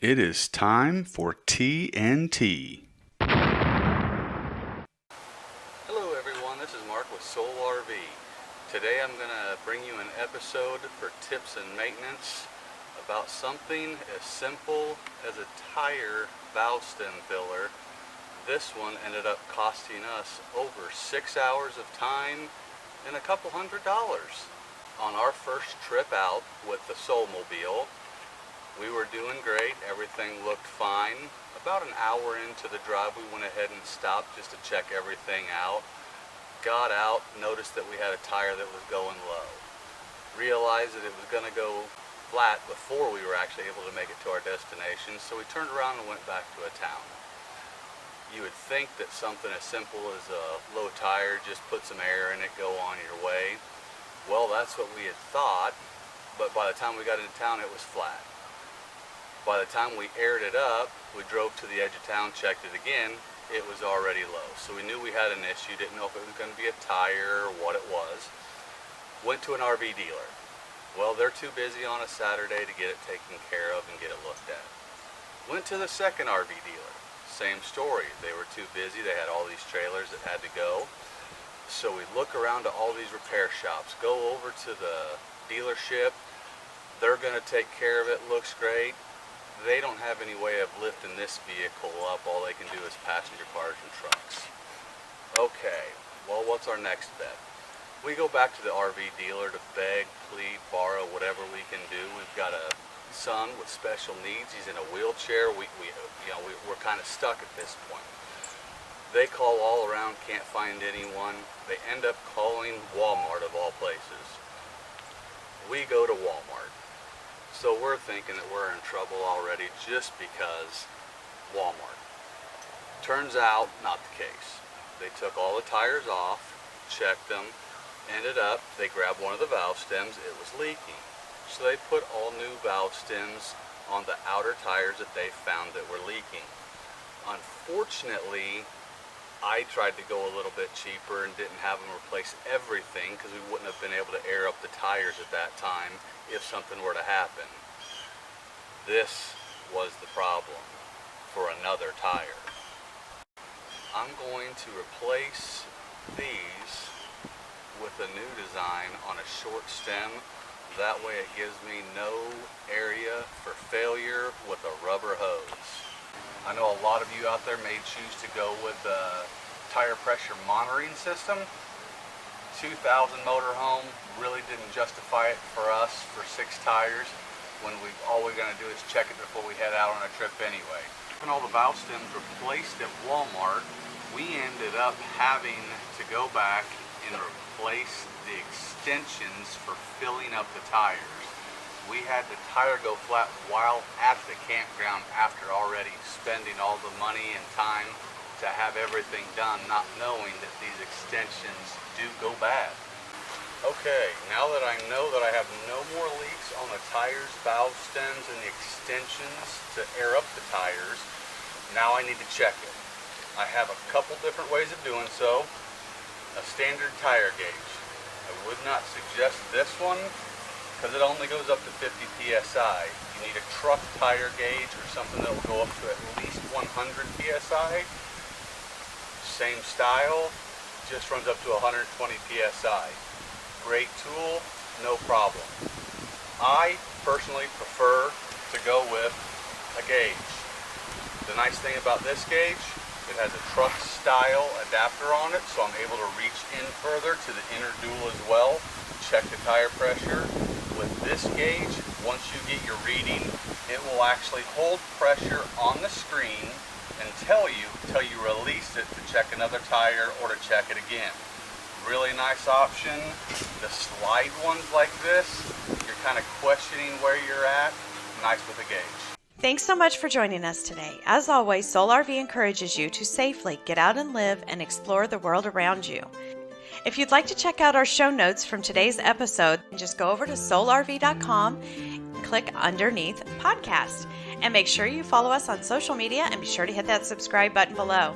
It is time for TNT. Hello everyone, this is Mark with Soul RV. Today I'm going to bring you an episode for tips and maintenance about something as simple as a tire valve stem filler. This one ended up costing us over 6 hours of time and a couple $100. On our first trip out with the Soulmobile, we were doing great, everything looked fine. About an hour into the drive we went ahead and stopped just to check everything out. Got out, noticed that we had a tire that was going low. Realized that it was going to go flat before we were actually able to make it to our destination, so we turned around and went back to a town. You would think that something as simple as a low tire, just put some air in it, go on your way. Well, that's what we had thought, but by the time we got into town, it was flat. By the time we aired it up, we drove to the edge of town, checked it again, it was already low. So we knew we had an issue, didn't know if it was going to be a tire or what it was. Went to an RV dealer. Well, they're too busy on a Saturday to get it taken care of and get it looked at. Went to the second RV dealer. Same story. They were too busy. They had all these trailers that had to go. So we look around to all these repair shops, go over to the dealership. They're going to take care of it. Looks great. They don't have any way of lifting this vehicle up. All they can do is passenger cars and trucks. Okay, well, what's our next bet? We go back to the RV dealer to beg, plead, borrow, whatever we can do. We've got a son with special needs. He's in a wheelchair. We're kind of stuck at this point. They call all around, can't find anyone. They end up calling Walmart of all places. We go to Walmart. So we're thinking that we're in trouble already just because Walmart. Turns out, not the case. They took all the tires off, checked them, ended up, they grabbed one of the valve stems, it was leaking. So they put all new valve stems on the outer tires that they found that were leaking. Unfortunately, I tried to go a little bit cheaper and didn't have them replace everything because we wouldn't have been able to air up the tires at that time if something were to happen. This was the problem for another tire. I'm going to replace these with a new design on a short stem. That way it gives me no area for failure with a rubber hose. I know a lot of you out there may choose to go with a tire pressure monitoring system. 2000 motorhome really didn't justify it for us for 6 tires when all we're going to do is check it before we head out on a trip anyway. When all the valve stems replaced at Walmart, we ended up having to go back and replace the extensions for filling up the tires. We had the tire go flat while at the campground after already spending all the money and time to have everything done, not knowing that these extensions do go bad. Okay, now that I know that I have no more leaks on the tires, valve stems, and the extensions to air up the tires, now I need to check it. I have a couple different ways of doing so. A standard tire gauge. I would not suggest this one because it only goes up to 50 psi. You need a truck tire gauge or something that will go up to at least 100 psi. Same style, just runs up to 120 psi. Great tool, no problem. I personally prefer to go with a gauge. The nice thing about this gauge, it has a truck style adapter on it, so I'm able to reach in further to the inner dual as well, check the tire pressure. With this gauge, once you get your reading, it will actually hold pressure on the screen and tell you till you release it to check another tire or to check it again. Really nice option. The slide ones like this, you're kind of questioning where you're at. Nice with a gauge. Thanks so much for joining us today. As always, Soul RV encourages you to safely get out and live and explore the world around you. If you'd like to check out our show notes from today's episode, just go over to soulrv.com, click underneath podcast, and make sure you follow us on social media and be sure to hit that subscribe button below.